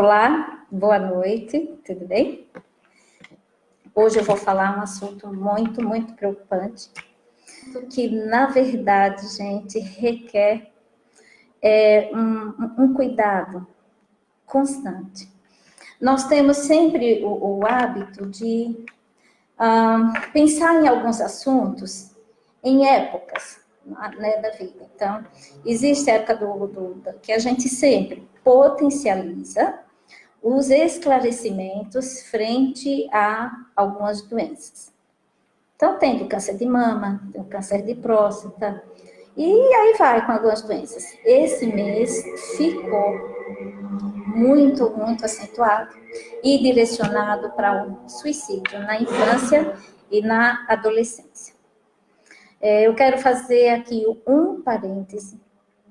Olá, boa noite, tudo bem? Hoje eu vou falar um assunto muito preocupante, que na verdade, gente, requer um cuidado constante. Nós temos sempre o hábito de pensar em alguns assuntos em épocas, né, da vida. Então, existe a época que a gente sempre potencializa os esclarecimentos frente a algumas doenças. Então, tem o câncer de mama, tem o câncer de próstata, e aí vai com algumas doenças. Esse mês ficou muito acentuado e direcionado para o suicídio na infância e na adolescência. Eu quero fazer aqui um parêntese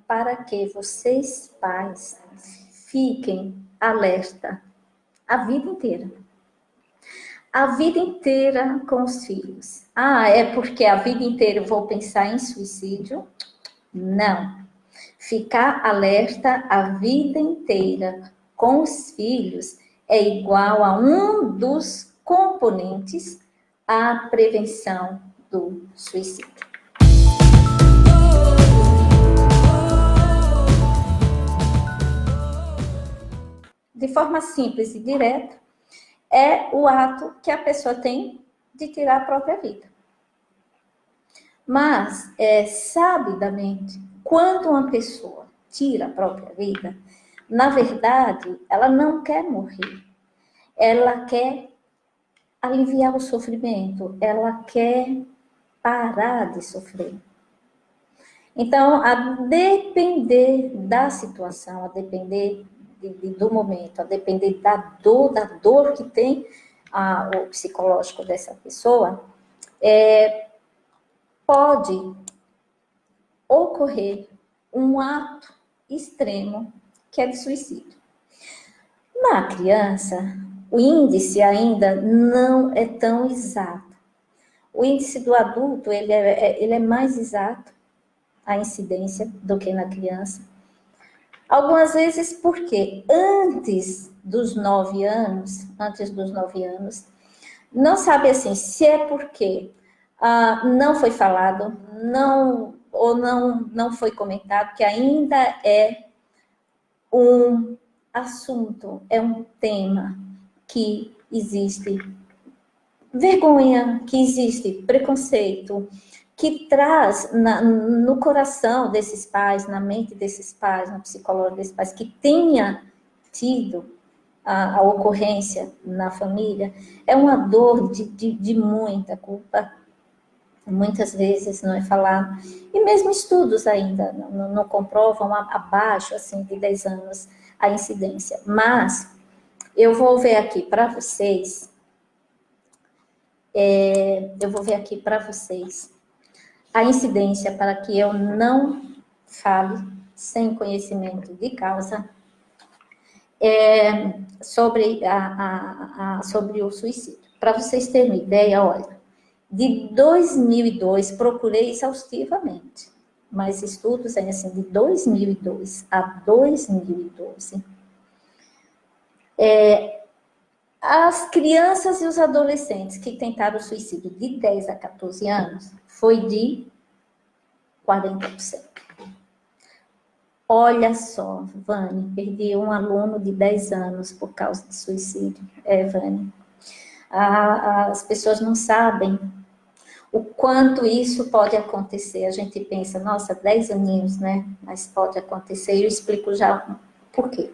para que vocês, pais, fiquem alerta a vida inteira. A vida inteira com os filhos. É porque a vida inteira eu vou pensar em suicídio? Não. Ficar alerta a vida inteira com os filhos é igual a um dos componentes à prevenção do suicídio. De forma simples e direta, é o ato que a pessoa tem de tirar a própria vida. Mas, sabidamente, quando uma pessoa tira a própria vida, na verdade, ela não quer morrer. Ela quer aliviar o sofrimento, ela quer parar de sofrer. Então, a depender da situação, a depender do momento, a depender da dor que tem o psicológico dessa pessoa, pode ocorrer um ato extremo que é de suicídio. Na criança, o índice ainda não é tão exato. O índice do adulto, ele é mais exato, a incidência, do que na criança. Algumas vezes porque antes dos 9 anos, não sabe assim, se é porque não foi falado, não foi comentado, que ainda é um assunto, é um tema que existe vergonha, que existe preconceito, que traz no coração desses pais, na mente desses pais, no psicológico desses pais, que tenha tido a ocorrência na família, é uma dor de muita culpa. Muitas vezes não é falado. E mesmo estudos ainda não comprovam abaixo assim, de 10 anos a incidência. Mas eu vou ver aqui para vocês, a incidência, para que eu não fale sem conhecimento de causa, sobre o suicídio. Para vocês terem uma ideia, olha, de 2002, procurei exaustivamente, mas estudos assim, de 2002 a 2012, as crianças e os adolescentes que tentaram o suicídio de 10 a 14 anos foi de 40%. Olha só, Vânia, perdi um aluno de 10 anos por causa de suicídio. Vânia. As pessoas não sabem o quanto isso pode acontecer. A gente pensa, nossa, 10 aninhos, né? Mas pode acontecer. Eu explico já por quê.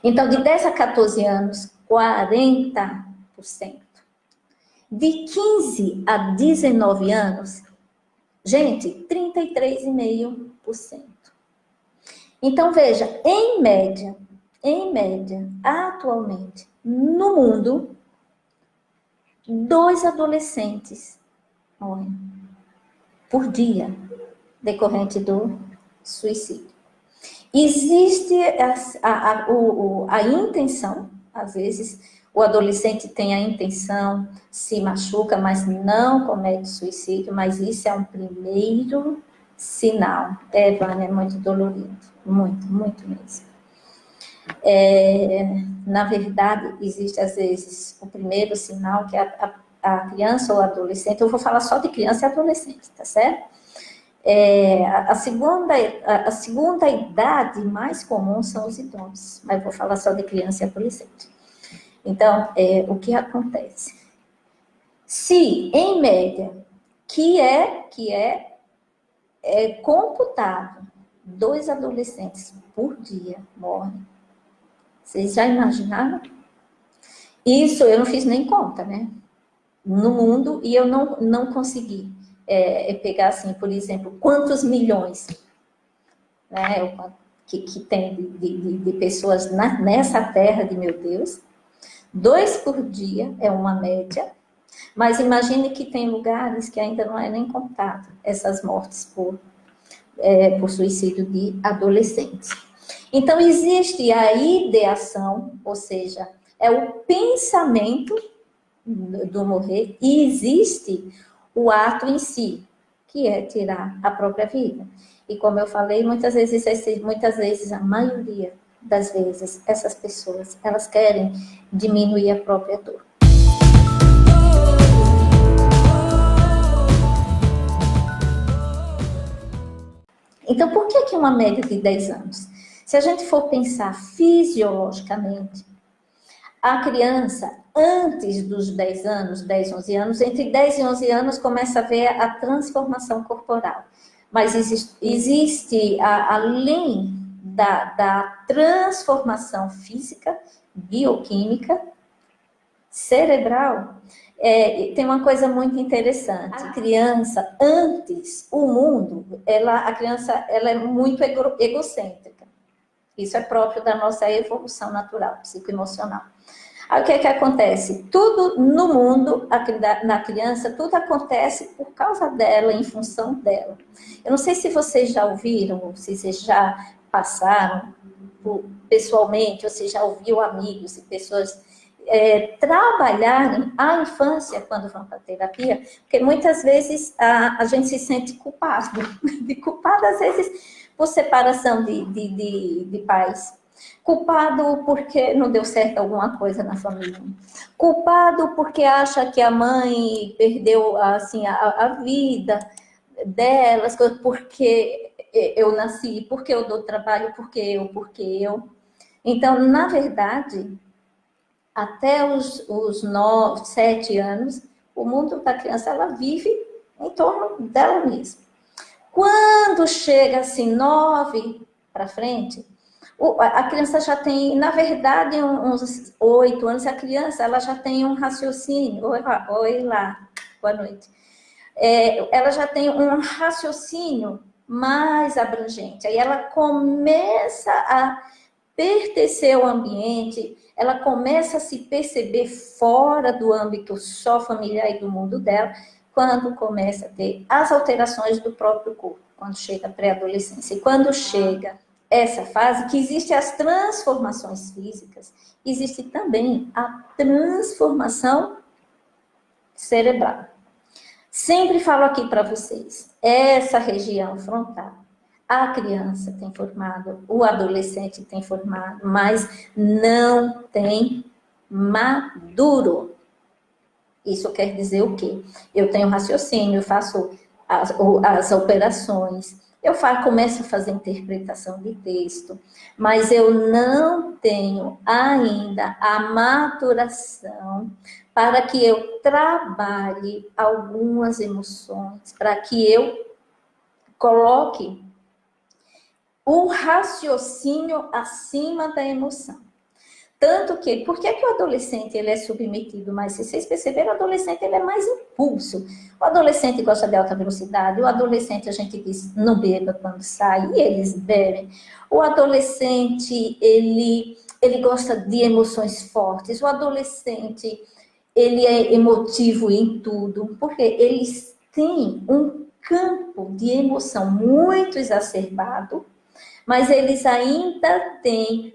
Então, de 10 a 14 anos, 40%. De 15 a 19 anos, gente, 33,5%. Então, veja, em média, atualmente, no mundo, 2 adolescentes morrem por dia decorrente do suicídio. Existe a intenção, às vezes o adolescente tem a intenção, se machuca, mas não comete suicídio, mas isso é um primeiro sinal. Vânia, é muito dolorido, muito mesmo. Na verdade, existe às vezes o primeiro sinal, que é a criança ou adolescente, eu vou falar só de criança e adolescente, tá certo? A segunda idade mais comum são os idosos, mas eu vou falar só de criança e adolescente. Então, o que acontece? Se, em média, que é computado, 2 adolescentes por dia morrem. Vocês já imaginaram? Isso eu não fiz nem conta, né? No mundo, e eu não consegui pegar, assim, por exemplo, quantos milhões, né, que tem de pessoas nessa terra de meu Deus. 2 por dia é uma média, mas imagine que tem lugares que ainda não é nem contado essas mortes por suicídio de adolescentes. Então, existe a ideação, ou seja, é o pensamento do morrer, e existe o ato em si, que é tirar a própria vida. E como eu falei, muitas vezes, a maioria das vezes, essas pessoas, elas querem diminuir a própria dor. Então, por que uma média de 10 anos? Se a gente for pensar fisiologicamente, a criança, antes dos 10 anos, 10, 11 anos, entre 10 e 11 anos, começa a ver a transformação corporal. Mas existe além da transformação física, bioquímica, cerebral, tem uma coisa muito interessante. A criança, antes, o mundo, a criança ela é muito egocêntrica. Isso é próprio da nossa evolução natural, psicoemocional. Aí o que acontece? Tudo no mundo, na criança, tudo acontece por causa dela, em função dela. Eu não sei se vocês já ouviram, ou se vocês já passaram pessoalmente, ou se já ouviu amigos e pessoas trabalharem a infância quando vão para a terapia, porque muitas vezes a gente se sente culpado, às vezes por separação de pais, culpado porque não deu certo alguma coisa na família, culpado porque acha que a mãe perdeu assim, a vida delas, porque eu nasci, porque eu dou trabalho, porque eu. Então, na verdade, até os 9, 7 anos, o mundo da criança, ela vive em torno dela mesma. Quando chega assim, 9 para frente, a criança já tem, na verdade, uns 8 anos, a criança ela já tem um raciocínio. Oi lá, boa noite. Ela já tem um raciocínio mais abrangente. Aí ela começa a pertencer ao ambiente, ela começa a se perceber fora do âmbito só familiar e do mundo dela, quando começa a ter as alterações do próprio corpo, quando chega a pré-adolescência. E quando chega essa fase, que existem as transformações físicas, existe também a transformação cerebral. Sempre falo aqui para vocês, essa região frontal, a criança tem formado, o adolescente tem formado, mas não tem maduro. Isso quer dizer o quê? Eu tenho raciocínio, eu faço as operações, começo a fazer interpretação de texto, mas eu não tenho ainda a maturação para que eu trabalhe algumas emoções, para que eu coloque o raciocínio acima da emoção. Tanto que, por que o adolescente ele é submetido mais? Se vocês perceberam, o adolescente ele é mais impulso. O adolescente gosta de alta velocidade, o adolescente, a gente diz, não beba quando sai, e eles bebem. O adolescente, ele gosta de emoções fortes. O adolescente, ele é emotivo em tudo, porque eles têm um campo de emoção muito exacerbado, mas eles ainda têm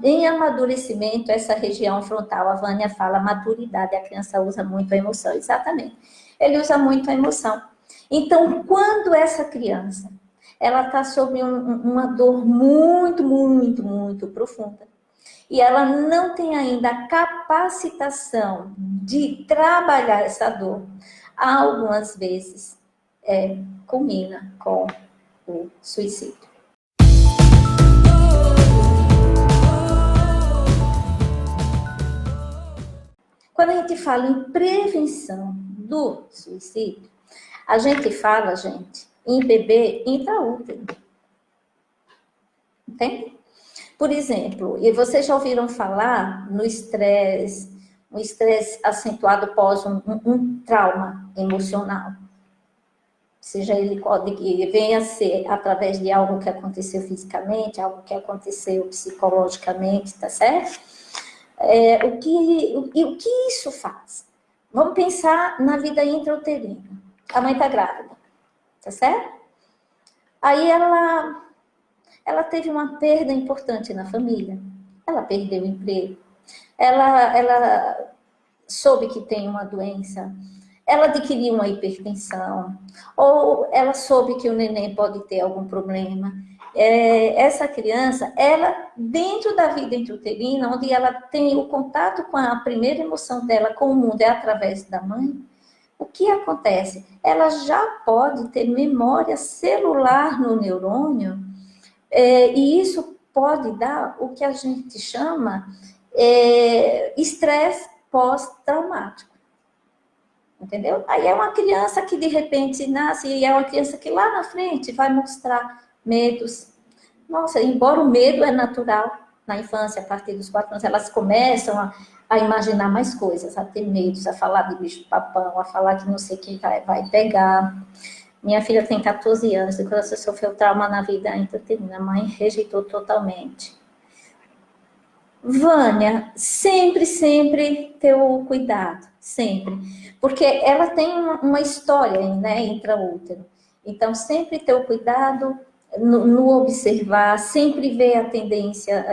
em amadurecimento essa região frontal. A Vânia fala maturidade, a criança usa muito a emoção, exatamente. Ele usa muito a emoção. Então, quando essa criança, ela está sob uma dor muito, muito, muito profunda. E ela não tem ainda a capacitação de trabalhar essa dor. Algumas vezes culmina com o suicídio. Quando a gente fala em prevenção do suicídio, a gente fala, gente, em bebê intraútero. Entende? Por exemplo, e vocês já ouviram falar no estresse, um estresse acentuado após um trauma emocional. Seja ele que venha a ser através de algo que aconteceu fisicamente, algo que aconteceu psicologicamente, tá certo? O que isso faz? Vamos pensar na vida intrauterina. A mãe está grávida, tá certo? Aí ela teve uma perda importante na família. Ela perdeu o emprego. Ela soube que tem uma doença. Ela adquiriu uma hipertensão. Ou ela soube que o neném pode ter algum problema. Essa criança, ela, dentro da vida intrauterina, onde ela tem o contato com a primeira emoção dela com o mundo é através da mãe, o que acontece? Ela já pode ter memória celular no neurônio, e isso pode dar o que a gente chama estresse pós-traumático. Entendeu? Aí é uma criança que de repente nasce e é uma criança que lá na frente vai mostrar medos. Nossa, embora o medo é natural na infância, a partir dos 4 anos, elas começam a imaginar mais coisas, a ter medos, a falar de bicho-papão, a falar que não sei quem vai pegar. Minha filha tem 14 anos, e quando ela sofreu trauma na vida intrauterina, a mãe rejeitou totalmente. Vânia, sempre ter o cuidado, sempre. Porque ela tem uma história, né, intraútero. Então, sempre ter o cuidado no observar, sempre ver a tendência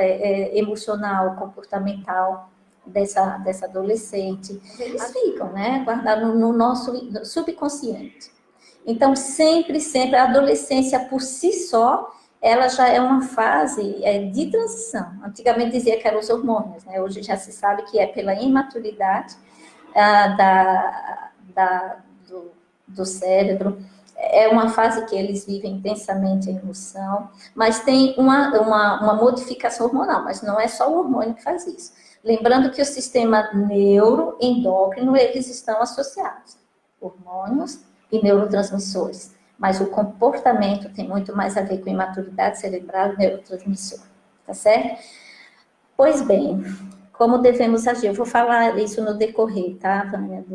emocional, comportamental dessa adolescente. Eles ficam, né, guardados no nosso subconsciente. Então, sempre, a adolescência por si só, ela já é uma fase de transição. Antigamente dizia que eram os hormônios, né? Hoje já se sabe que é pela imaturidade do cérebro. É uma fase que eles vivem intensamente a emoção, mas tem uma modificação hormonal, mas não é só o hormônio que faz isso. Lembrando que o sistema neuroendócrino, eles estão associados. Hormônios e neurotransmissores. Mas o comportamento tem muito mais a ver com imaturidade cerebral e neurotransmissor. Tá certo? Pois bem, como devemos agir? Eu vou falar isso no decorrer, tá, Vânia,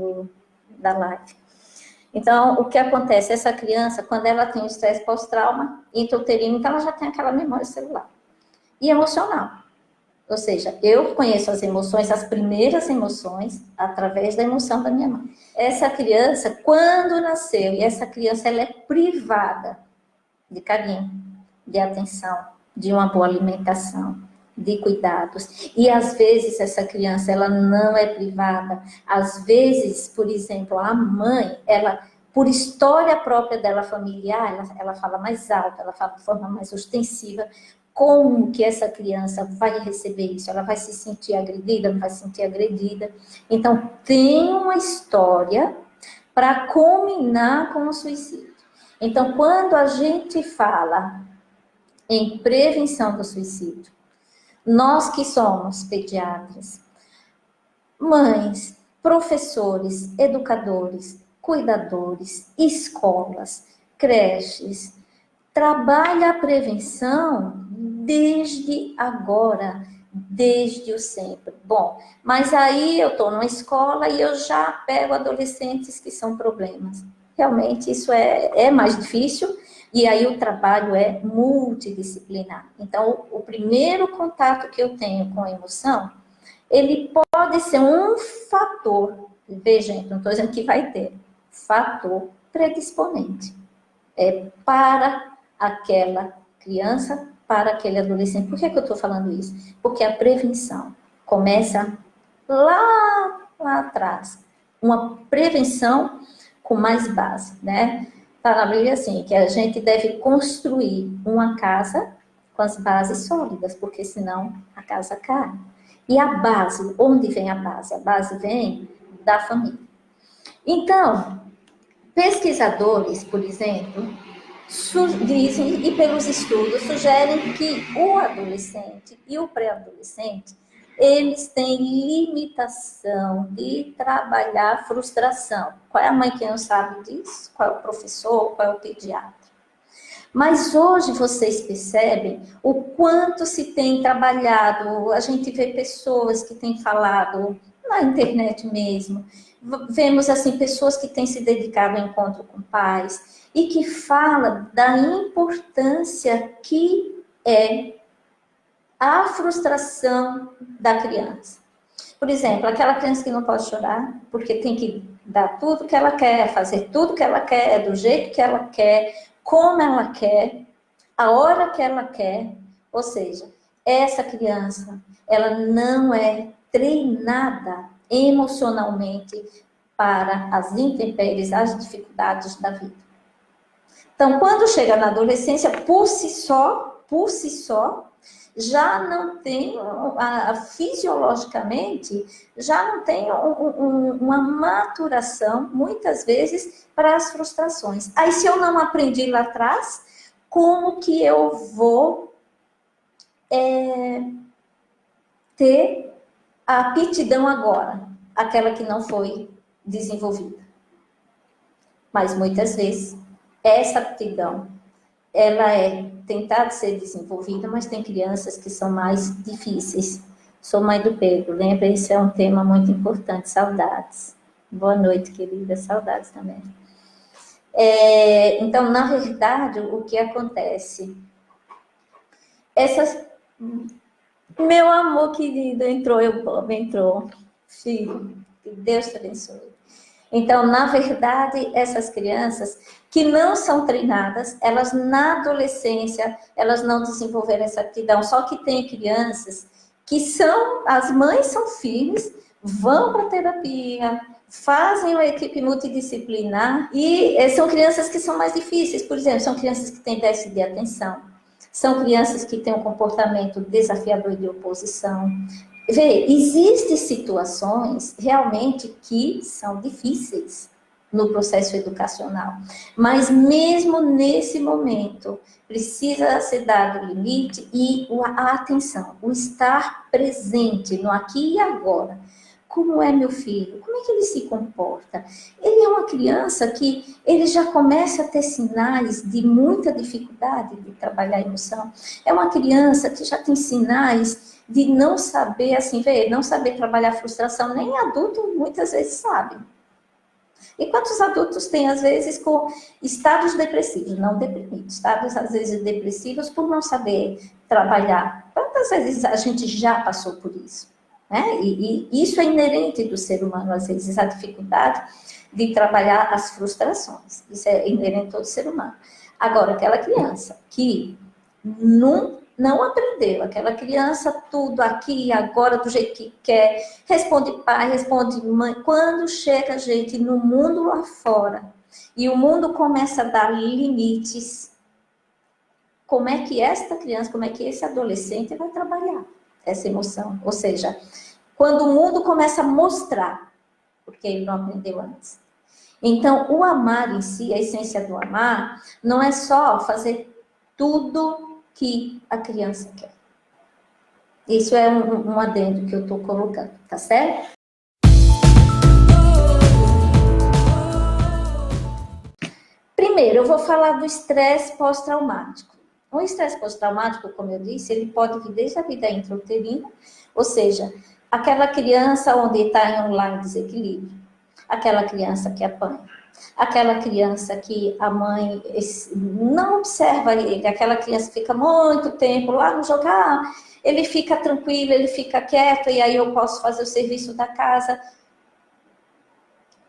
da live. Então, o que acontece? Essa criança, quando ela tem o estresse pós-trauma intrauterino, então ela já tem aquela memória celular. E emocional. Ou seja, eu conheço as emoções, as primeiras emoções, através da emoção da minha mãe. Essa criança, quando nasceu, e essa criança ela é privada de carinho, de atenção, de uma boa alimentação, de cuidados. E às vezes essa criança ela não é privada. Às vezes, por exemplo, a mãe, ela, por história própria dela familiar, ela fala mais alto, ela fala de forma mais ostensiva. Como que essa criança vai receber isso? Ela vai se sentir agredida? Não vai se sentir agredida? Então, tem uma história para culminar com o suicídio. Então, quando a gente fala em prevenção do suicídio, nós que somos pediatras, mães, professores, educadores, cuidadores, escolas, creches, trabalha a prevenção desde agora, desde o sempre. Bom, mas aí eu estou numa escola e eu já pego adolescentes que são problemas. Realmente isso é mais difícil e aí o trabalho é multidisciplinar. Então, o primeiro contato que eu tenho com a emoção, ele pode ser um fator, veja, gente, não estou dizendo que vai ter, fator predisponente. Para aquela criança, para aquele adolescente. Por que eu estou falando isso? Porque a prevenção começa lá atrás. Uma prevenção com mais base, né? Está na Bíblia assim, que a gente deve construir uma casa com as bases sólidas, porque senão a casa cai. E a base, onde vem a base? A base vem da família. Então, pesquisadores, por exemplo, dizem, e pelos estudos, sugerem que o adolescente e o pré-adolescente, eles têm limitação de trabalhar a frustração. Qual é a mãe que não sabe disso? Qual é o professor? Qual é o pediatra? Mas hoje vocês percebem o quanto se tem trabalhado, a gente vê pessoas que têm falado na internet mesmo, vemos assim pessoas que têm se dedicado ao encontro com pais e que fala da importância que é a frustração da criança. Por exemplo, aquela criança que não pode chorar, porque tem que dar tudo que ela quer, fazer tudo que ela quer, do jeito que ela quer, como ela quer, a hora que ela quer. Ou seja, essa criança, ela não é treinada emocionalmente para as intempéries, as dificuldades da vida. Então, quando chega na adolescência, por si só, já não tem, fisiologicamente, já não tem uma maturação, muitas vezes, para as frustrações. Aí, se eu não aprendi lá atrás, como que eu vou ter a aptidão agora? Aquela que não foi desenvolvida. Mas, muitas vezes, essa aptidão, ela é tentada ser desenvolvida, mas tem crianças que são mais difíceis. Sou mãe do Pedro, lembra? Esse é um tema muito importante, saudades. Boa noite, querida, saudades também. Então, na verdade, o que acontece? Meu amor querido, entrou, filho, que Deus te abençoe. Então, na verdade, essas crianças que não são treinadas, elas na adolescência, elas não desenvolveram essa aptidão. Só que tem crianças que as mães são firmes, vão para a terapia, fazem uma equipe multidisciplinar e são crianças que são mais difíceis. Por exemplo, são crianças que têm déficit de atenção, são crianças que têm um comportamento desafiador de oposição. Vê, existem situações realmente que são difíceis no processo educacional, mas mesmo nesse momento precisa ser dado o limite e a atenção, o estar presente no aqui e agora. Como é meu filho? Como é que ele se comporta? Ele é uma criança que ele já começa a ter sinais de muita dificuldade de trabalhar a emoção. É uma criança que já tem sinais de não saber, assim, não saber trabalhar a frustração. Nem adulto muitas vezes sabe. E quantos adultos têm, às vezes, com estados depressivos, não deprimidos, estados, às vezes, depressivos por não saber trabalhar? Quantas vezes a gente já passou por isso? Né? E isso é inerente do ser humano, às vezes, a dificuldade de trabalhar as frustrações. Isso é inerente a todo ser humano. Agora, aquela criança que não aprendeu, aquela criança tudo aqui, agora, do jeito que quer, responde pai, responde mãe. Quando chega a gente no mundo lá fora, e o mundo começa a dar limites, como é que esta criança, como é que esse adolescente vai trabalhar essa emoção? Ou seja, quando o mundo começa a mostrar, porque ele não aprendeu antes. Então, o amar em si, a essência do amar, não é só fazer tudo que a criança quer. Isso é um adendo que eu estou colocando, tá certo? Primeiro, eu vou falar do estresse pós-traumático. O estresse pós-traumático, como eu disse, ele pode vir desde a vida intrauterina, ou seja, aquela criança onde está em um lar desequilíbrio, aquela criança que apanha, aquela criança que a mãe não observa ele, aquela criança que fica muito tempo lá no jogar, ele fica tranquilo, ele fica quieto, e aí eu posso fazer o serviço da casa.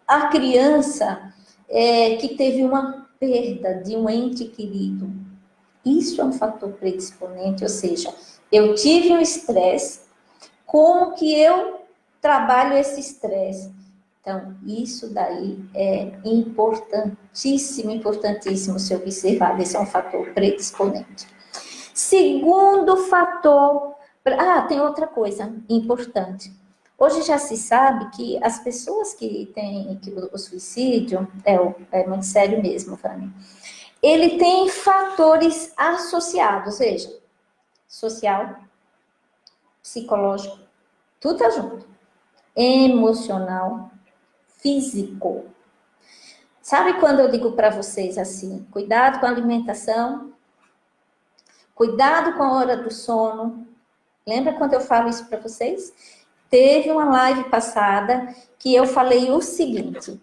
A criança que teve uma perda de um ente querido, isso é um fator predisponente, ou seja, eu tive um estresse, como que eu trabalho esse estresse? Então, isso daí é importantíssimo, importantíssimo se observar. Esse é um fator predisponente. Segundo fator... tem outra coisa importante. Hoje já se sabe que as pessoas que têm o suicídio, é muito sério mesmo, Fanny, ele tem fatores associados, veja, social, psicológico, tudo tá junto, emocional, físico. Sabe quando eu digo para vocês assim, cuidado com a alimentação, cuidado com a hora do sono. Lembra quando eu falo isso para vocês? Teve uma live passada que eu falei o seguinte: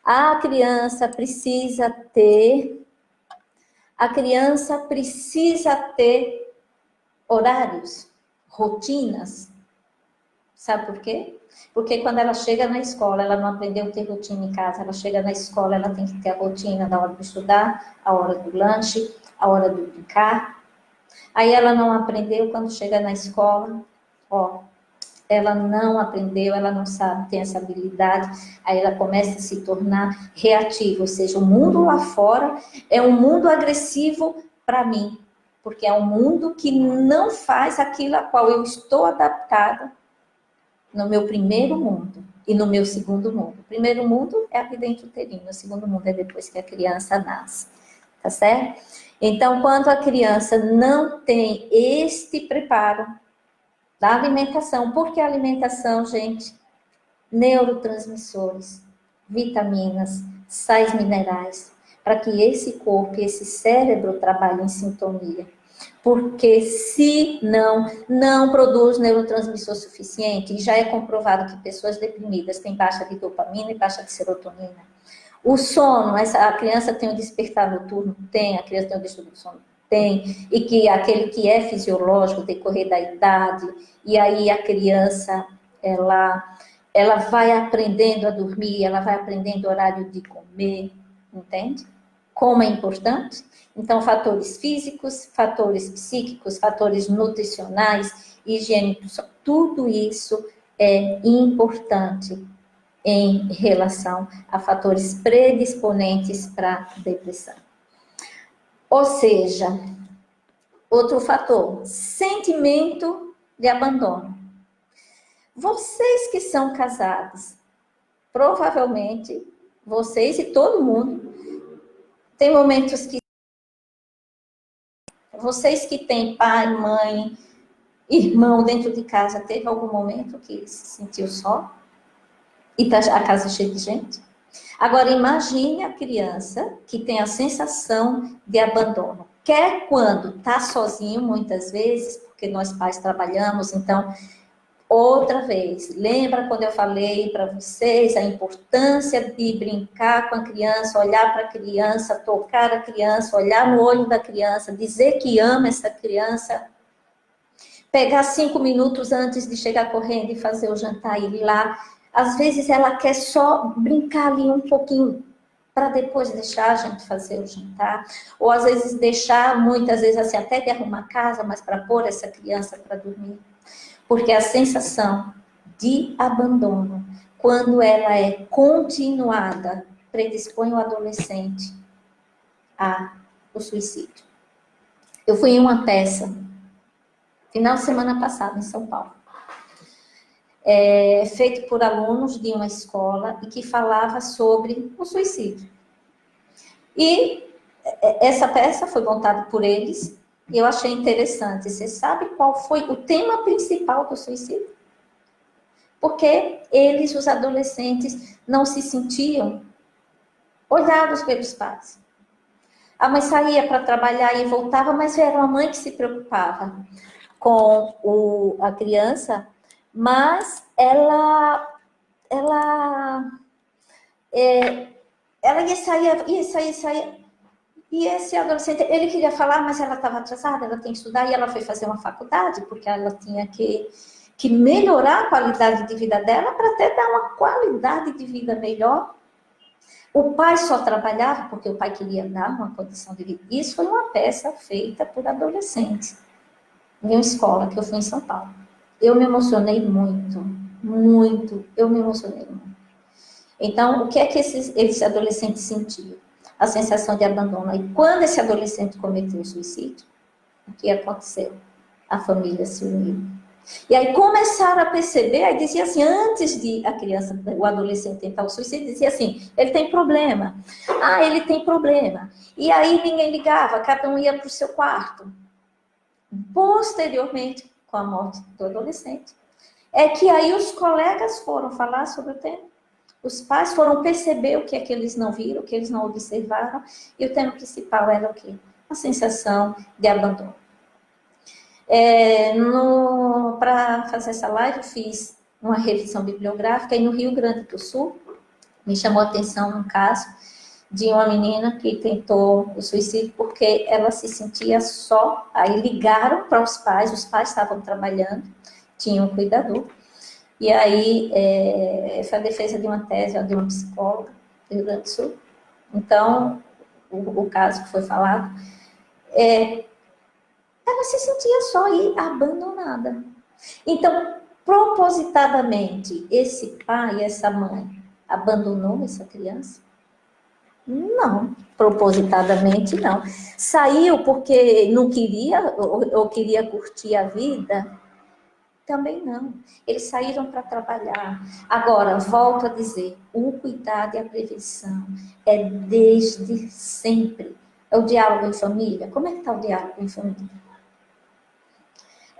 a criança precisa ter horários, rotinas. Sabe por quê? Porque quando ela chega na escola, ela não aprendeu a ter rotina em casa. Ela chega na escola, ela tem que ter a rotina da hora de estudar, a hora do lanche, a hora de brincar. Aí ela não aprendeu quando chega na escola, ela não aprendeu, ela não sabe, tem essa habilidade, aí ela começa a se tornar reativa, ou seja, o mundo lá fora é um mundo agressivo para mim, porque é um mundo que não faz aquilo a qual eu estou adaptada no meu primeiro mundo e no meu segundo mundo. O primeiro mundo é a vida intrauterina, o segundo mundo é depois que a criança nasce, tá certo? Então, quando a criança não tem este preparo da alimentação, porque a alimentação, gente, neurotransmissores, vitaminas, sais minerais, para que esse corpo e esse cérebro trabalhem em sintonia. Porque se não produz neurotransmissor suficiente, e já é comprovado que pessoas deprimidas têm baixa de dopamina e baixa de serotonina. O sono, a criança tem um despertar noturno? Tem. A criança tem um distúrbio do sono? Tem. E que aquele que é fisiológico, decorrer da idade, e aí a criança, ela vai aprendendo a dormir, ela vai aprendendo o horário de comer, entende? Como é importante. Então, fatores físicos, fatores psíquicos, fatores nutricionais, higiênicos, tudo isso é importante em relação a fatores predisponentes para depressão. Ou seja, outro fator, sentimento de abandono. Vocês que são casados, provavelmente, vocês e todo mundo, tem momentos que vocês que têm pai, mãe, irmão dentro de casa, teve algum momento que se sentiu só? E tá a casa cheia de gente? Agora, imagine a criança que tem a sensação de abandono. Quer quando está sozinho, muitas vezes, porque nós pais trabalhamos, então, outra vez, lembra quando eu falei para vocês a importância de brincar com a criança, olhar para a criança, tocar a criança, olhar no olho da criança, dizer que ama essa criança, pegar 5 minutos antes de chegar correndo e fazer o jantar e ir lá. Às vezes ela quer só brincar ali um pouquinho para depois deixar a gente fazer o jantar, ou às vezes deixar, muitas vezes assim, até de arrumar a casa, mas para pôr essa criança para dormir. Porque a sensação de abandono, quando ela é continuada, predispõe o adolescente ao suicídio. Eu fui em uma peça, final de semana passada, em São Paulo, feito por alunos de uma escola e que falava sobre o suicídio. E essa peça foi montada por eles e eu achei interessante. Você sabe qual foi o tema principal do suicídio? Porque eles, os adolescentes, não se sentiam olhados pelos pais. A mãe saía para trabalhar e voltava, mas era a mãe que se preocupava com a criança, mas ela ia sair. E esse adolescente, ele queria falar, mas ela estava atrasada, ela tem que estudar, e ela foi fazer uma faculdade, porque ela tinha que melhorar a qualidade de vida dela para até dar uma qualidade de vida melhor. O pai só trabalhava porque o pai queria dar uma condição de vida. Isso foi uma peça feita por adolescentes, em uma escola que eu fui em São Paulo. Eu me emocionei muito, eu me emocionei muito. Então, o que é que esse adolescente sentiu? A sensação de abandono. E quando esse adolescente cometeu o suicídio, o que aconteceu? A família se uniu. E aí começaram a perceber, aí dizia assim, antes de a criança, o adolescente tentar o suicídio, dizia assim, ele tem problema. Ah, ele tem problema. E aí ninguém ligava, cada um ia para o seu quarto. Posteriormente, com a morte do adolescente, é que aí os colegas foram falar sobre o tema. Os pais foram perceber o que é que eles não viram, o que eles não observaram, e o tema principal era o quê? A sensação de abandono. Para fazer essa live, eu fiz uma revisão bibliográfica e no Rio Grande do Sul me chamou a atenção um caso de uma menina que tentou o suicídio porque ela se sentia só. Aí ligaram para os pais estavam trabalhando, tinham um cuidador, e aí foi a defesa de uma tese de uma psicóloga do Rio Grande do Sul. Então, o caso que foi falado, ela se sentia só e abandonada. Então, propositadamente, esse pai e essa mãe abandonou essa criança? Não, propositadamente não. Saiu porque não queria ou queria curtir a vida? Também não. Eles saíram para trabalhar. Agora, volto a dizer, o cuidado e a prevenção é desde sempre. É o diálogo em família. Como é que está o diálogo em família?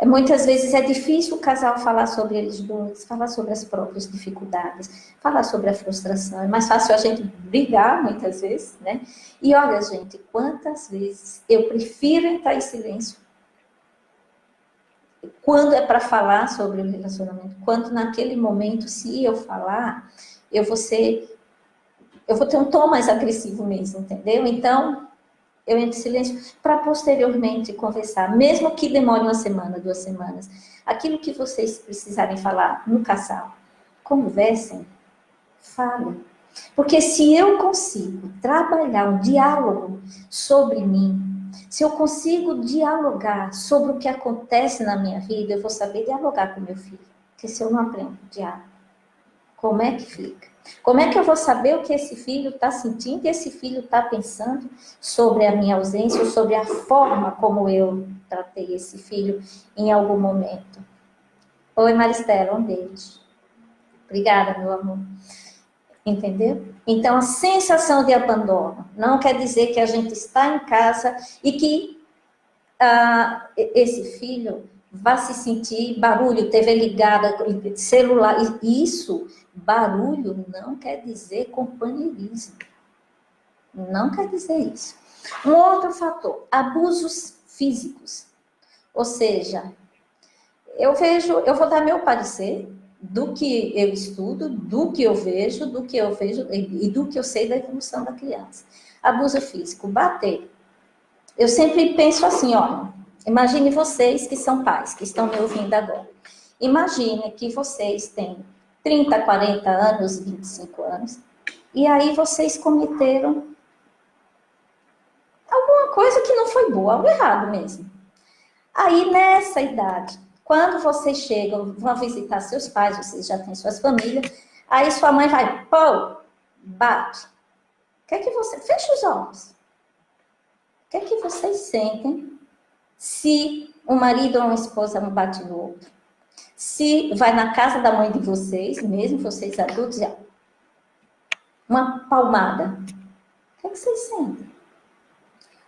Muitas vezes é difícil o casal falar sobre eles dois, falar sobre as próprias dificuldades, falar sobre a frustração. É mais fácil a gente brigar, muitas vezes, né? E olha, gente, quantas vezes eu prefiro entrar em silêncio quando é para falar sobre o relacionamento, quando naquele momento, se eu falar, eu vou ter um tom mais agressivo mesmo, entendeu? Então, eu entro em silêncio para posteriormente conversar, mesmo que demore uma semana, 2 semanas. Aquilo que vocês precisarem falar no casal, conversem, falem. Porque se eu consigo trabalhar um diálogo sobre mim, se eu consigo dialogar sobre o que acontece na minha vida, eu vou saber dialogar com meu filho. Porque se eu não aprendo diálogo, como é que fica? Como é que eu vou saber o que esse filho está sentindo e esse filho está pensando sobre a minha ausência ou sobre a forma como eu tratei esse filho em algum momento? Oi, Maristela, um beijo. Obrigada, meu amor. Entendeu? Então, a sensação de abandono não quer dizer que a gente está em casa e que esse filho vai se sentir barulho, TV ligada, celular. Isso, barulho, não quer dizer companheirismo. Não quer dizer isso. Um outro fator, abusos físicos. Ou seja, eu vou dar meu parecer do que eu estudo, do que eu vejo e do que eu sei da evolução da criança. Abuso físico, bater. Eu sempre penso assim, olha, imagine vocês que são pais, que estão me ouvindo agora. Imagine que vocês têm 30, 40 anos, 25 anos, e aí vocês cometeram alguma coisa que não foi boa, algo errado mesmo. Aí, nessa idade, quando vocês chegam, vão visitar seus pais, vocês já têm suas famílias, aí sua mãe vai, pô, bate. O que é que você... Fecha os olhos. O que é que vocês sentem se um marido ou uma esposa não bate no outro? Se vai na casa da mãe de vocês, mesmo vocês adultos, uma palmada. O que é que vocês sentem?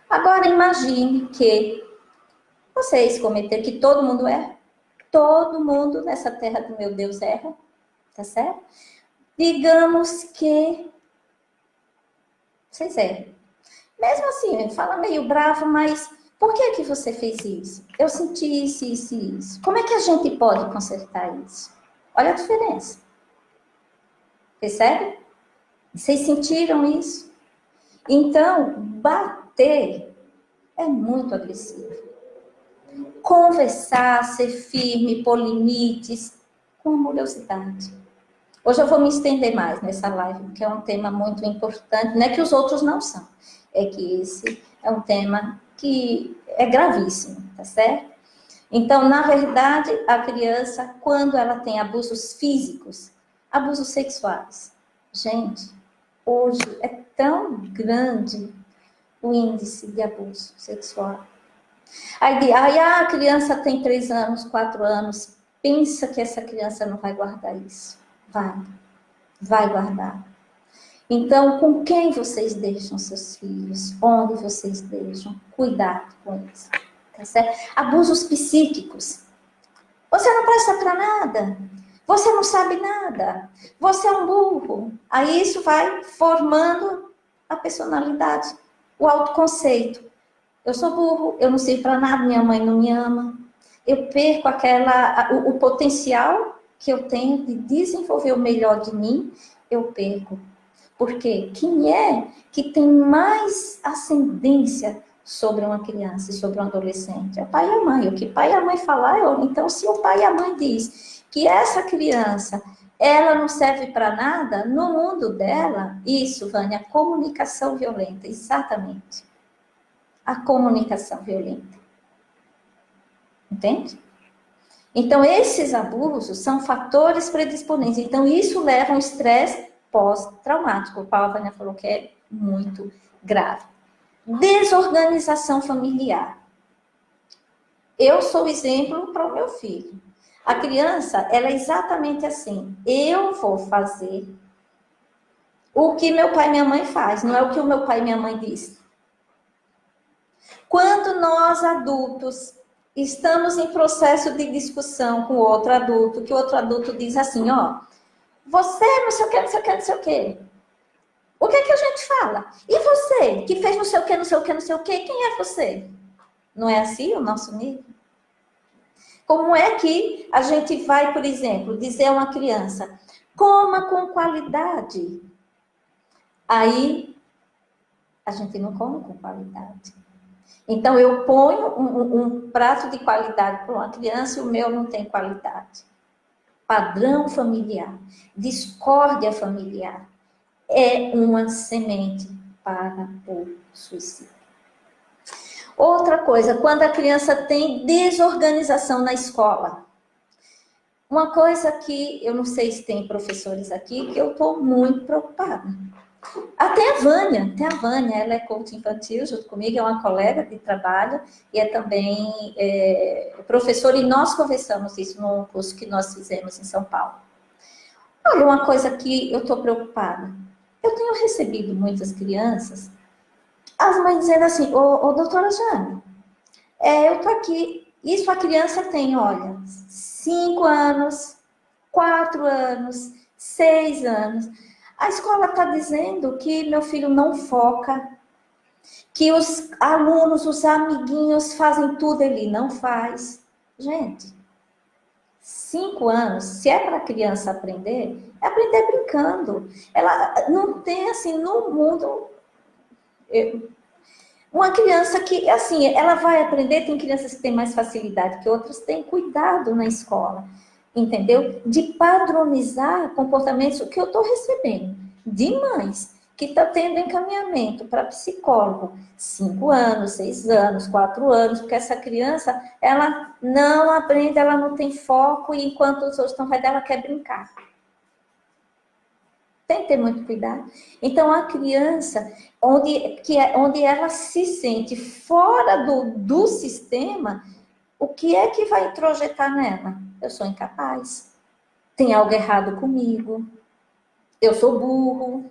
Agora imagine que vocês cometeram, que todo mundo erra. Todo mundo nessa terra do meu Deus erra, tá certo? Digamos que vocês erram. Mesmo assim, fala meio bravo, mas por que que você fez isso? Eu senti isso, isso e isso. Como é que a gente pode consertar isso? Olha a diferença. Percebe? Vocês sentiram isso? Então, bater é muito agressivo. Conversar, ser firme, pôr limites, com amorosidade. Hoje eu vou me estender mais nessa live, porque é um tema muito importante. Não é que os outros não são, é que esse é um tema que é gravíssimo, tá certo? Então, na verdade, a criança, quando ela tem abusos físicos, abusos sexuais, Gente, hoje é tão grande o índice de abuso sexual. Aí a criança tem 3 anos, 4 anos, pensa que essa criança não vai guardar isso. Vai guardar. Então, com quem vocês deixam seus filhos? Onde vocês deixam? Cuidado com isso. Tá certo? Abusos psíquicos. Você não presta para nada. Você não sabe nada. Você é um burro. Aí isso vai formando a personalidade, o autoconceito. Eu sou burro, eu não sirvo para nada, minha mãe não me ama. Eu perco o potencial que eu tenho de desenvolver o melhor de mim, eu perco. Porque quem é que tem mais ascendência sobre uma criança e sobre um adolescente? É o pai e a mãe. O que o pai e a mãe falar, então se o pai e a mãe diz que essa criança, ela não serve para nada, no mundo dela, isso, Vânia, comunicação violenta, exatamente. A comunicação violenta. Entende? Então, esses abusos são fatores predisponentes. Então, isso leva a um estresse pós-traumático. O qual a Vânia falou que é muito grave. Desorganização familiar. Eu sou exemplo para o meu filho. A criança, ela é exatamente assim. Eu vou fazer o que meu pai e minha mãe faz, não é o que o meu pai e minha mãe diz. Quando nós, adultos, estamos em processo de discussão com outro adulto, que o outro adulto diz assim, ó, você não sei o que, não sei o que, não sei o que. O que é que a gente fala? E você, que fez não sei o que, não sei o que, não sei o que, quem é você? Não é assim o nosso nível? Como é que a gente vai, por exemplo, dizer a uma criança, coma com qualidade? Aí, a gente não come com qualidade. Então, eu ponho um prato de qualidade para uma criança e o meu não tem qualidade. Padrão familiar, discórdia familiar, é uma semente para o suicídio. Outra coisa, quando a criança tem desorganização na escola. Uma coisa que, eu não sei se tem professores aqui, que eu estou muito preocupada. Até a Vânia, ela é coach infantil junto comigo, é uma colega de trabalho e é também professora, e nós conversamos isso no curso que nós fizemos em São Paulo. Olha, uma coisa que eu estou preocupada. Eu tenho recebido muitas crianças, as mães dizendo assim, ô doutora Jane, eu estou aqui, isso a criança tem, olha, 5 anos, 4 anos, 6 anos. A escola está dizendo que meu filho não foca, que os alunos, os amiguinhos fazem tudo, ele não faz. Gente, 5 anos, se é para a criança aprender, é aprender brincando. Ela não tem, assim, no mundo... Uma criança que, assim, ela vai aprender, tem crianças que têm mais facilidade que outras, tem cuidado na escola, entendeu? De padronizar comportamentos, o que eu estou recebendo de mães que estão tendo encaminhamento para psicólogo, 5 anos, 6 anos, 4 anos, porque essa criança, ela não aprende, ela não tem foco, e enquanto os outros estão fazendo, ela quer brincar. Tem que ter muito cuidado. Então, a criança, onde ela se sente fora do sistema, o que é que vai introjetar nela? Eu sou incapaz. Tem algo errado comigo. Eu sou burro.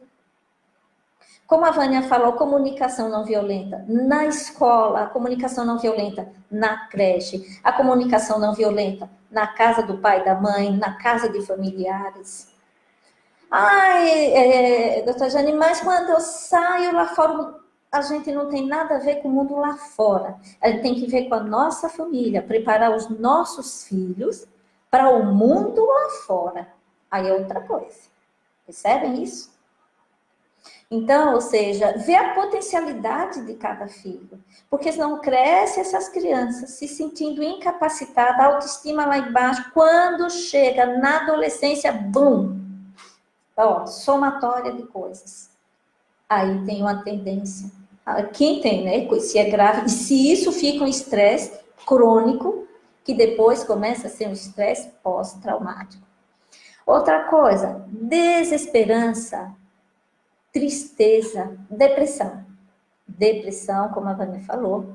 Como a Vânia falou, comunicação não violenta na escola, a comunicação não violenta na creche, a comunicação não violenta na casa do pai e da mãe, na casa de familiares. Ai, doutora Jane, mas quando eu saio lá fora, a gente não tem nada a ver com o mundo lá fora. A gente tem que ver com a nossa família, preparar os nossos filhos para o mundo lá fora. Aí é outra coisa. Percebem isso? Então, ou seja, ver a potencialidade de cada filho. Porque senão cresce essas crianças se sentindo incapacitadas, autoestima lá embaixo. Quando chega na adolescência, bum! Ó, somatória de coisas. Aí tem uma tendência. Quem tem, né? Se é grave, e se isso fica um estresse crônico, que depois começa a ser um estresse pós-traumático. Outra coisa, desesperança, tristeza, depressão. Depressão, como a Vânia falou,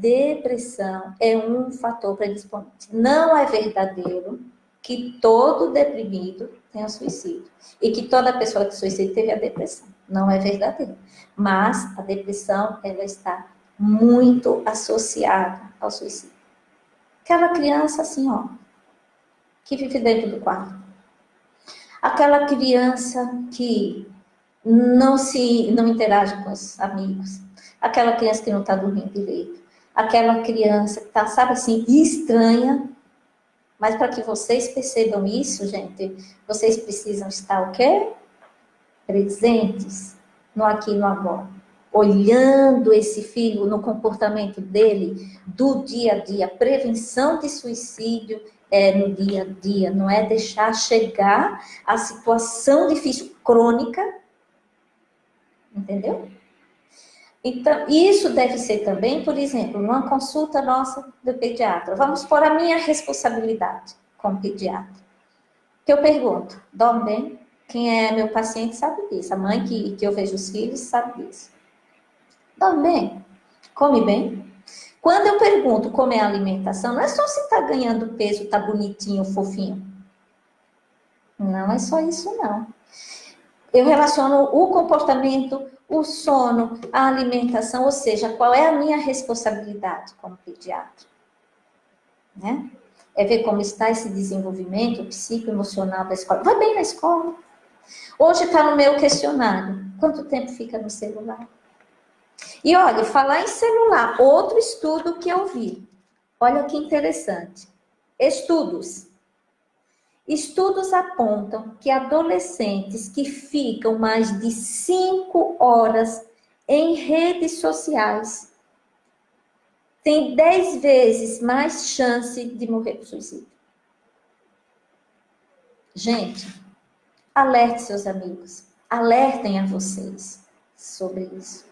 depressão é um fator predisponente. Não é verdadeiro que todo deprimido tenha suicídio e que toda pessoa que suicida teve a depressão. Não é verdadeiro. Mas a depressão, ela está muito associada ao suicídio. Aquela criança assim, ó, que vive dentro do quarto. Aquela criança que não interage com os amigos. Aquela criança que não está dormindo direito. Aquela criança que está, sabe assim, estranha. Mas para que vocês percebam isso, gente, vocês precisam estar o quê? Presentes no aqui e no agora. Olhando esse filho no comportamento dele do dia a dia. Prevenção de suicídio é no dia a dia, não é deixar chegar a situação difícil, crônica, entendeu? Então, isso deve ser também, por exemplo, numa consulta nossa do pediatra. Vamos pôr a minha responsabilidade como pediatra. Que eu pergunto, dorme bem? Quem é meu paciente sabe disso. A mãe que eu vejo os filhos sabe disso. Dorme bem? Come bem? Quando eu pergunto como é a alimentação, não é só se está ganhando peso, está bonitinho, fofinho. Não é só isso, não. Eu relaciono o comportamento, o sono, a alimentação, ou seja, qual é a minha responsabilidade como pediatra, né? É ver como está esse desenvolvimento psicoemocional da escola. Vai bem na escola? Hoje está no meu questionário. Quanto tempo fica no celular? E olha, falar em celular, outro estudo que eu vi. Olha que interessante. Estudos apontam que adolescentes que ficam mais de 5 horas em redes sociais têm 10 vezes mais chance de morrer por suicídio. Gente, alerte seus amigos, alertem a vocês sobre isso.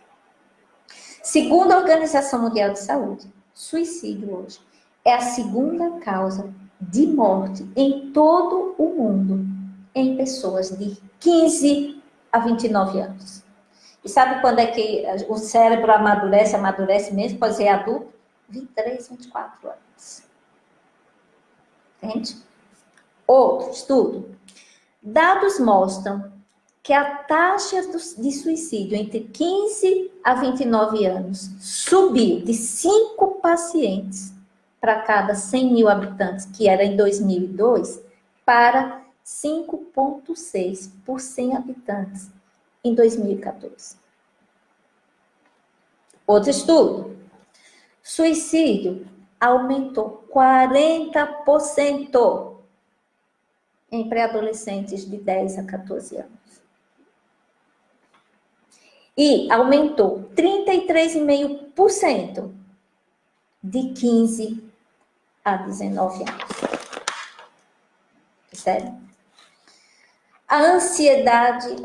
Segundo a Organização Mundial de Saúde, suicídio hoje é a segunda causa de morte em todo o mundo em pessoas de 15 a 29 anos. E sabe quando é que o cérebro amadurece mesmo, pode ser adulto? 23, 24 anos. Entende? Outro estudo. Dados mostram que a taxa de suicídio entre 15 a 29 anos subiu de 5 pacientes para cada 100 mil habitantes, que era em 2002, para 5,6 por 100 habitantes em 2014. Outro estudo. Suicídio aumentou 40% em pré-adolescentes de 10 a 14 anos. E aumentou 33,5% de 15 a 19 anos. Sério? A ansiedade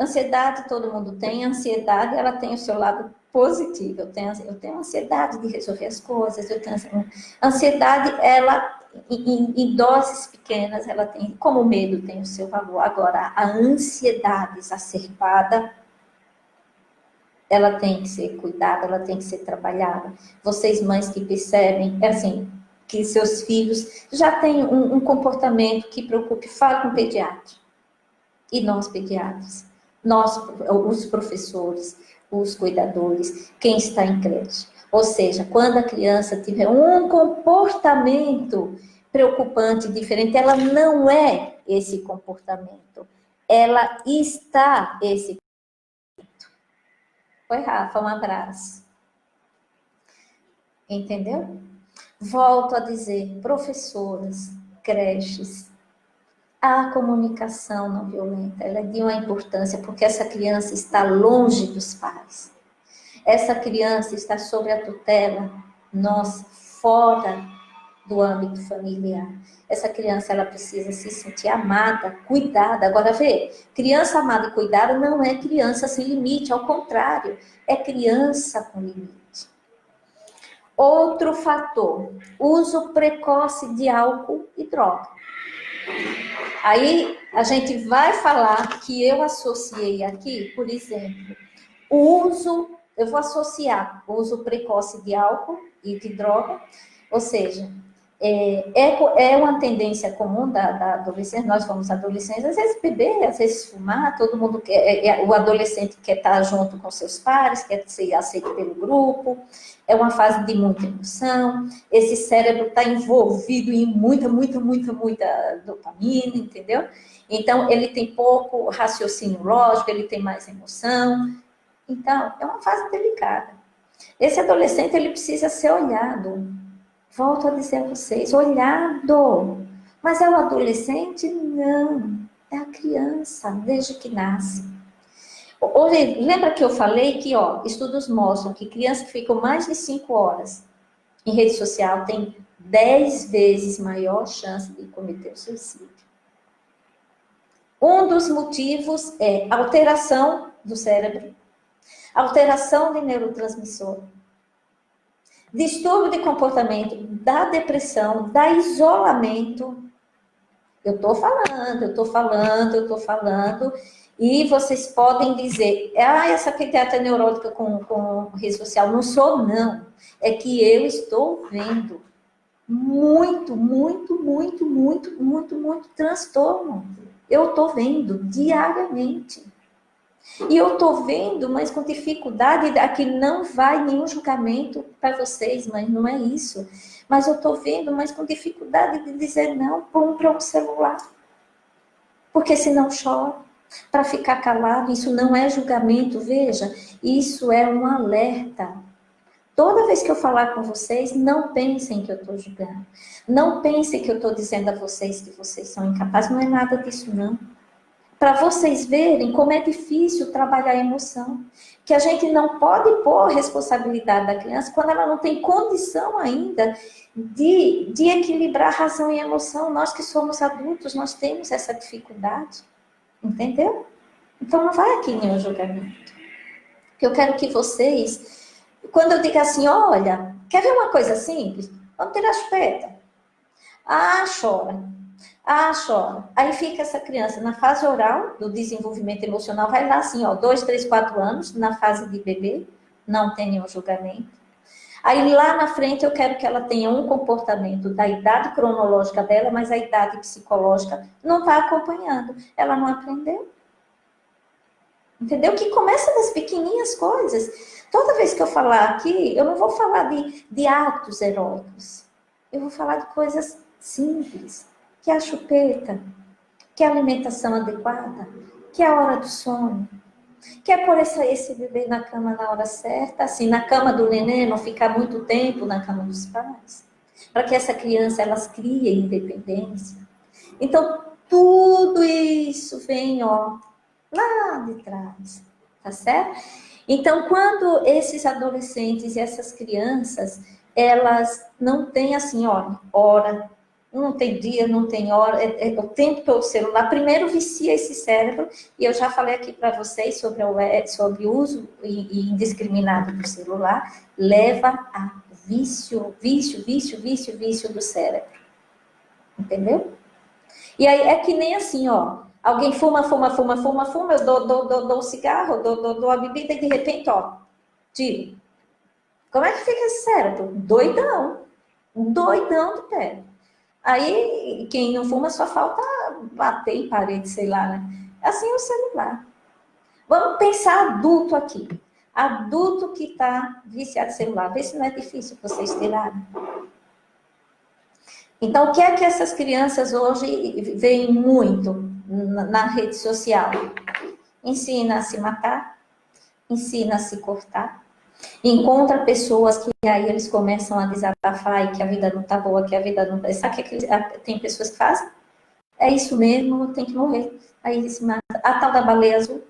todo mundo tem, a ansiedade ela tem o seu lado positivo. Eu tenho ansiedade de resolver as coisas, ansiedade, ela em doses pequenas, ela tem, como o medo tem o seu valor. Agora, a ansiedade exacerbada, ela tem que ser cuidada, ela tem que ser trabalhada. Vocês mães que percebem, assim, que seus filhos já têm um comportamento que preocupe, fale com o pediatra. E nós pediatras, nós, os professores, os cuidadores, quem está em creche. Ou seja, quando a criança tiver um comportamento preocupante, diferente, ela não é esse comportamento. Ela está esse comportamento. Oi, Rafa, um abraço. Entendeu? Volto a dizer, professoras, creches, a comunicação não violenta, ela é de uma importância, porque essa criança está longe dos pais. Essa criança está sob a tutela, nossa, fora do âmbito familiar. Essa criança, ela precisa se sentir amada, cuidada. Agora, vê, criança amada e cuidada não é criança sem limite, ao contrário, é criança com limite. Outro fator, uso precoce de álcool e droga. Aí a gente vai falar que eu associei aqui, por exemplo, o uso, eu vou associar o uso precoce de álcool e de droga, ou seja, é uma tendência comum da adolescência, nós fomos adolescentes, às vezes beber, às vezes fumar, todo mundo quer, o adolescente quer estar junto com seus pares, quer ser aceito pelo grupo, é uma fase de muita emoção, esse cérebro está envolvido em muita dopamina, entendeu? Então, ele tem pouco raciocínio lógico, ele tem mais emoção, então, é uma fase delicada. Esse adolescente, ele precisa ser olhado. Volto a dizer a vocês, olhado. Mas é o adolescente? Não. É a criança, desde que nasce. Hoje, lembra que eu falei que, estudos mostram que crianças que ficam mais de 5 horas em rede social têm 10 vezes maior chance de cometer o suicídio. Um dos motivos é alteração do cérebro, alteração de neurotransmissor, distúrbio de comportamento, da depressão, da isolamento. Eu estou falando, e vocês podem dizer, essa pediatra neurótica com rede social, não sou não, é que eu estou vendo muito transtorno. Eu estou vendo diariamente. E eu estou vendo, mas com dificuldade, aqui não vai nenhum julgamento para vocês, mas não é isso. Mas eu estou vendo, mas com dificuldade de dizer não para um celular. Porque senão chora. Para ficar calado, isso não é julgamento, veja, isso é um alerta. Toda vez que eu falar com vocês, não pensem que eu estou julgando. Não pensem que eu estou dizendo a vocês que vocês são incapazes, não é nada disso não. Para vocês verem como é difícil trabalhar a emoção. Que a gente não pode pôr a responsabilidade da criança quando ela não tem condição ainda de equilibrar razão e emoção. Nós que somos adultos, nós temos essa dificuldade. Entendeu? Então não vai aqui nenhum julgamento. Eu quero que vocês, quando eu digo assim, olha, quer ver uma coisa simples? Vamos tirar a chupeta. Ah, chora. Ah, chora. Aí fica essa criança na fase oral, do desenvolvimento emocional, vai lá assim, 2, 3, 4 anos, na fase de bebê, não tem nenhum julgamento. Aí lá na frente eu quero que ela tenha um comportamento da idade cronológica dela, mas a idade psicológica não está acompanhando. Ela não aprendeu. Entendeu? Que começa das pequenininhas coisas. Toda vez que eu falar aqui, eu não vou falar de atos heróicos. Eu vou falar de coisas simples. Que é a chupeta, que é a alimentação adequada, que é a hora do sono, que é pôr esse bebê na cama na hora certa, assim, na cama do neném, não ficar muito tempo na cama dos pais, para que essa criança, elas criem independência. Então, tudo isso vem, lá de trás, tá certo? Então, quando esses adolescentes e essas crianças, elas não têm assim, hora, não tem dia, não tem hora, é o tempo todo celular. Primeiro vicia esse cérebro, e eu já falei aqui para vocês sobre o uso indiscriminado do celular, leva a vício do cérebro. Entendeu? E aí é que nem assim, alguém fuma, eu dou um cigarro, dou a bebida e de repente, tiro. Como é que fica esse cérebro? Doidão de pé. Aí, quem não fuma só falta bater em parede, sei lá, né? Assim é o celular. Vamos pensar adulto aqui. Adulto que está viciado em celular. Vê se não é difícil vocês tirarem. Então, o que é que essas crianças hoje veem muito na rede social? Ensina a se matar, ensina a se cortar, encontra pessoas que aí eles começam a desabafar e que a vida não tá boa, que a vida não tá... Sabe que tem pessoas que fazem? É isso mesmo, tem que morrer. Aí eles se matam. A tal da baleia azul,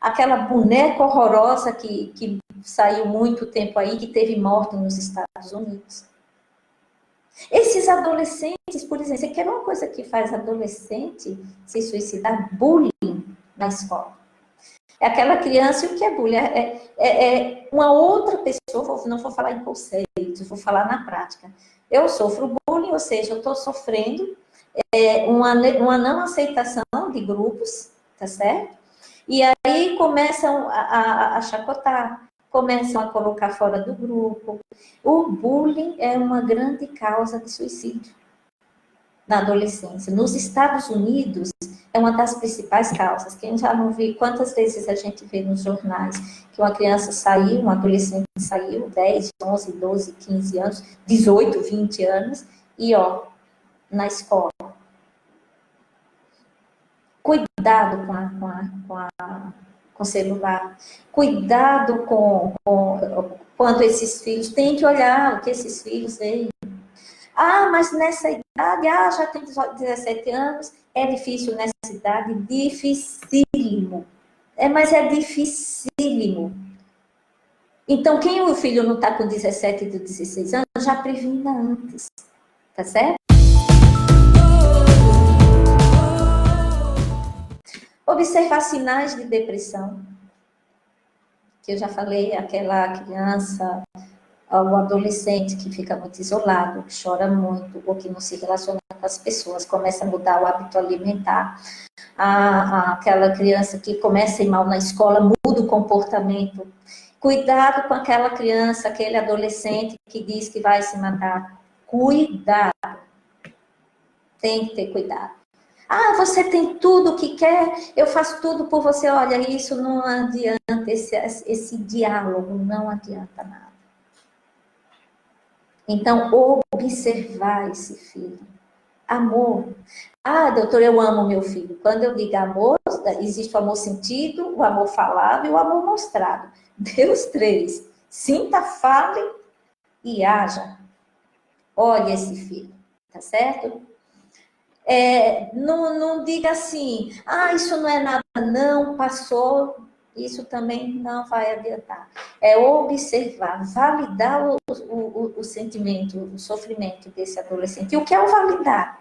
aquela boneca horrorosa que saiu muito tempo aí, que teve morte nos Estados Unidos. Esses adolescentes, por exemplo, você quer uma coisa que faz adolescente se suicidar? Bullying na escola. É aquela criança, e o que é bullying? É uma outra pessoa, não vou falar em conceitos, vou falar na prática. Eu sofro bullying, ou seja, eu estou sofrendo uma não aceitação de grupos, tá certo? E aí começam a chacotar, começam a colocar fora do grupo. O bullying é uma grande causa de suicídio na adolescência. Nos Estados Unidos, é uma das principais causas. Quem já não viu, quantas vezes a gente vê nos jornais que uma criança saiu, um adolescente saiu, 10, 11, 12, 15 anos, 18, 20 anos, e ó, na escola. Cuidado com o celular. Cuidado quando esses filhos, tem que olhar o que esses filhos veem. Ah, mas nessa idade, já tem 17 anos, é difícil nessa idade, dificílimo. Mas é dificílimo. Então, quem o filho não está com 17 e 16 anos, já previna antes, tá certo? Observar sinais de depressão, que eu já falei, aquela criança, o adolescente que fica muito isolado, que chora muito, ou que não se relaciona com as pessoas, começa a mudar o hábito alimentar. Aquela criança que começa a ir mal na escola, muda o comportamento. Cuidado com aquela criança, aquele adolescente que diz que vai se matar. Cuidado. Tem que ter cuidado. Você tem tudo o que quer, eu faço tudo por você. Olha, isso não adianta, esse diálogo não adianta nada. Então, observar esse filho. Amor. Doutor, eu amo meu filho. Quando eu digo amor, existe o amor sentido, o amor falado e o amor mostrado. Deus três. Sinta, fale e haja. Olha esse filho, tá certo? Não diga assim, isso não é nada não, passou, isso também não vai adiantar. É observar, validar o sentimento, o sofrimento desse adolescente. E o que é o validar?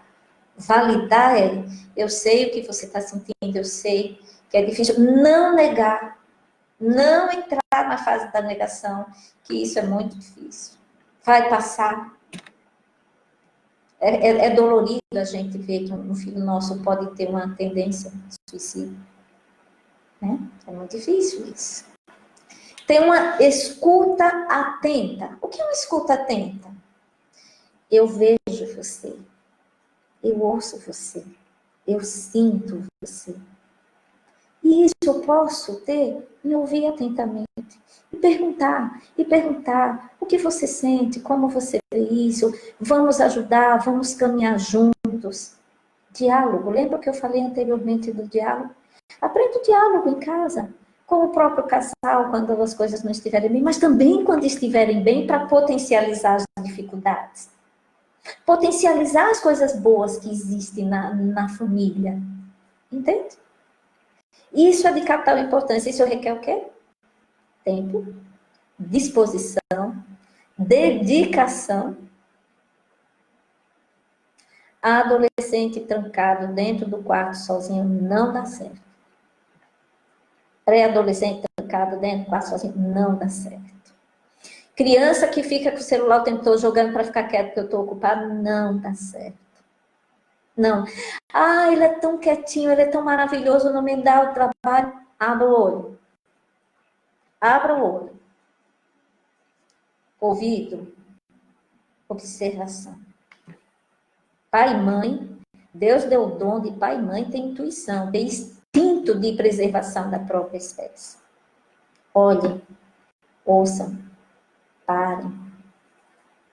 Validar eu sei o que você está sentindo, eu sei que é difícil. Não negar, não entrar na fase da negação, que isso é muito difícil. Vai passar. É dolorido a gente ver que um filho nosso pode ter uma tendência de suicídio. Né? É muito difícil isso. Tem uma escuta atenta. O que é uma escuta atenta? Eu vejo você. Eu ouço você. Eu sinto você. E isso eu posso ter e ouvir atentamente. E perguntar o que você sente, como você vê isso, vamos ajudar, vamos caminhar juntos. Diálogo, lembra que eu falei anteriormente do diálogo? Aprenda o diálogo em casa, com o próprio casal, quando as coisas não estiverem bem, mas também quando estiverem bem, para potencializar as dificuldades. Potencializar as coisas boas que existem na família. Entende? Isso é de capital importância. Isso requer o quê? Tempo, disposição, dedicação. A adolescente trancado dentro do quarto sozinho não dá certo. Pré-adolescente trancado dentro do quarto sozinho não dá certo. Criança que fica com o celular o tempo todo jogando para ficar quieto porque eu estou ocupado, não dá certo. Não. Ele é tão quietinho, ele é tão maravilhoso, não me dá o trabalho. Abra o olho. Abra o olho. Ouvido. Observação. Pai e mãe, Deus deu o dom de pai e mãe ter intuição, ter instinto de preservação da própria espécie. Olhem, ouçam, parem,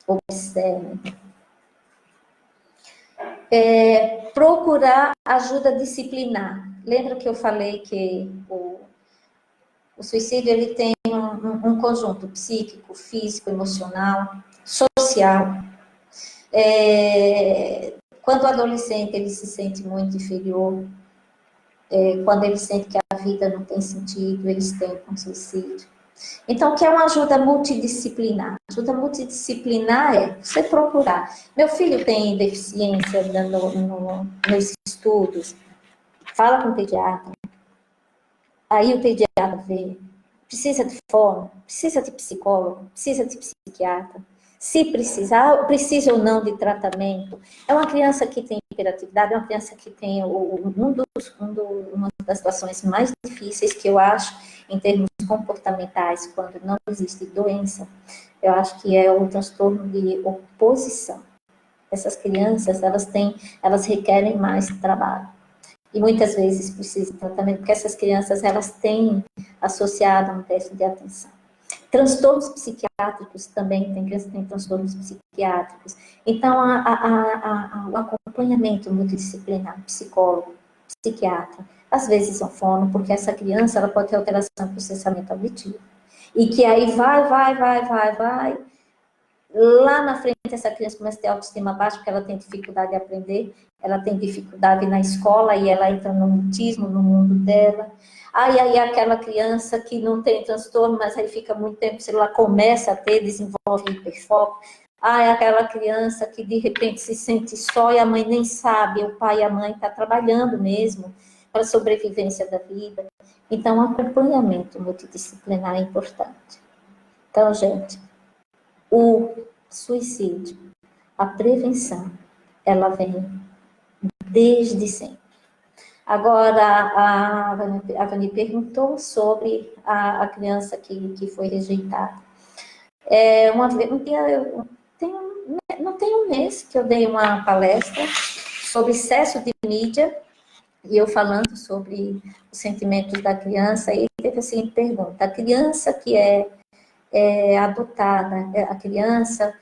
observem. Procurar ajuda disciplinar. Lembra que eu falei que o suicídio ele tem um conjunto psíquico, físico, emocional, social. Quando o adolescente ele se sente muito inferior, quando ele sente que a vida não tem sentido, eles tentam suicídio. Então, o que é uma ajuda multidisciplinar? Ajuda multidisciplinar é você procurar. Meu filho tem deficiência nos estudos. Fala com o pediatra. Aí o pediatra vê. Precisa de fono, precisa de psicólogo, precisa de psiquiatra. Se precisar, precisa ou não de tratamento. É uma criança que tem hiperatividade, é uma criança que tem uma das situações mais difíceis que eu acho, em termos comportamentais, quando não existe doença, eu acho que é o transtorno de oposição. Essas crianças, elas requerem mais trabalho. E muitas vezes precisam de tratamento, porque essas crianças, elas têm associado um déficit de atenção. Transtornos psiquiátricos também, tem crianças que têm transtornos psiquiátricos. Então, o acompanhamento multidisciplinar, psicólogo, psiquiatra, às vezes é um fono, porque essa criança ela pode ter alteração no processamento auditivo. E que aí vai. Lá na frente, essa criança começa a ter autoestima baixa, porque ela tem dificuldade de aprender, ela tem dificuldade na escola, e ela entra no mutismo, no mundo dela. Aí aquela criança que não tem transtorno, mas aí fica muito tempo, se ela começa a ter, desenvolve hiperfoco. Aquela criança que de repente se sente só e a mãe nem sabe, o pai e a mãe estão trabalhando mesmo para a sobrevivência da vida. Então, o acompanhamento multidisciplinar é importante. Então, gente, o suicídio, a prevenção, ela vem desde sempre. Agora, a Vani perguntou sobre a criança que foi rejeitada. Não tem um mês que eu dei uma palestra sobre excesso de mídia, e eu falando sobre os sentimentos da criança, e teve a seguinte pergunta: a criança que é adotada, a criança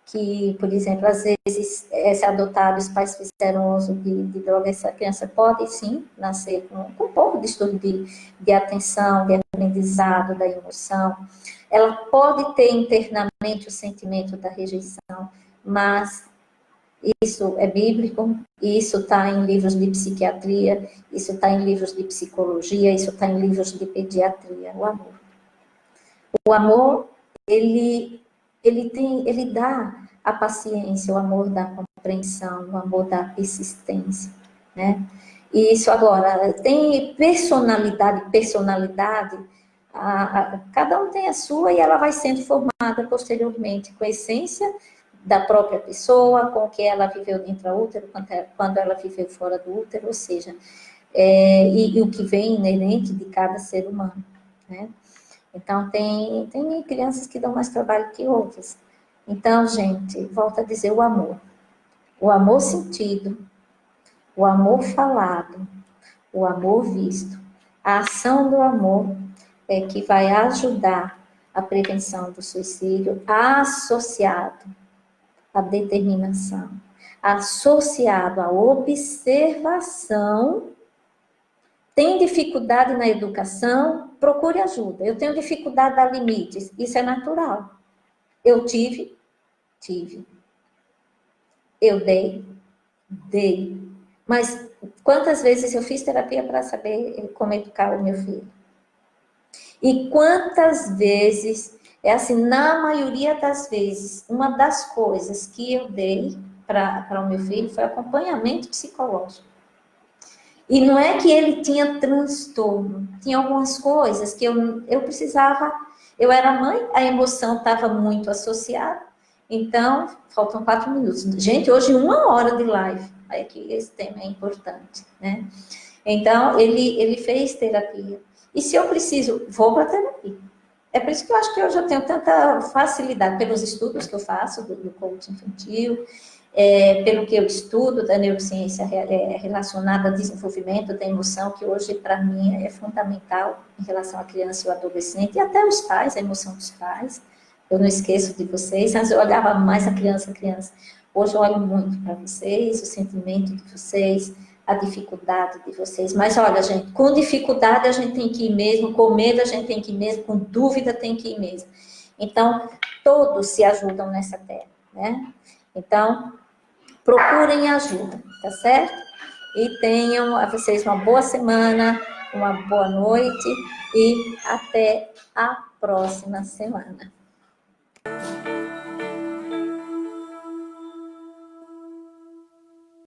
que, por exemplo, às vezes é adotada, os pais fizeram uso de droga, essa criança pode sim nascer com um pouco de estudo de atenção, de aprendizado, da emoção. Ela pode ter internamente o sentimento da rejeição, mas isso é bíblico, isso está em livros de psiquiatria, isso está em livros de psicologia, isso está em livros de pediatria, o amor. O amor, ele dá a paciência, o amor da compreensão, o amor da persistência, né? E isso agora, tem personalidade, cada um tem a sua e ela vai sendo formada posteriormente com a essência da própria pessoa, com o que ela viveu dentro do útero, quando ela viveu fora do útero, ou seja, e o que vem inerente de cada ser humano, né? Então, tem crianças que dão mais trabalho que outras. Então, gente, volto a dizer o amor. O amor sentido, o amor falado, o amor visto. A ação do amor é que vai ajudar a prevenção do suicídio, associado à determinação, associado à observação. Tem dificuldade na educação, procure ajuda. Eu tenho dificuldade a dar limites, isso é natural. Eu tive. Eu dei. Mas quantas vezes eu fiz terapia para saber como educar o meu filho? E quantas vezes, na maioria das vezes, uma das coisas que eu dei para o meu filho foi acompanhamento psicológico. E não é que ele tinha transtorno, tinha algumas coisas que eu precisava, eu era mãe, a emoção estava muito associada, então, faltam 4 minutos. Gente, hoje 1 hora de live, aí que esse tema é importante, né? Então, ele fez terapia. E se eu preciso, vou para terapia. É por isso que eu acho que hoje eu tenho tanta facilidade, pelos estudos que eu faço do coaching infantil, pelo que eu estudo da neurociência relacionada ao desenvolvimento da emoção, que hoje, para mim, é fundamental em relação à criança e ao adolescente, e até os pais, a emoção dos pais. Eu não esqueço de vocês, antes eu olhava mais a criança. Hoje eu olho muito para vocês, o sentimento de vocês, a dificuldade de vocês. Mas olha, gente, com dificuldade a gente tem que ir mesmo, com medo a gente tem que ir mesmo, com dúvida tem que ir mesmo. Então, todos se ajudam nessa terra, né? Então, procurem ajuda, tá certo? E tenham a vocês uma boa semana, uma boa noite e até a próxima semana.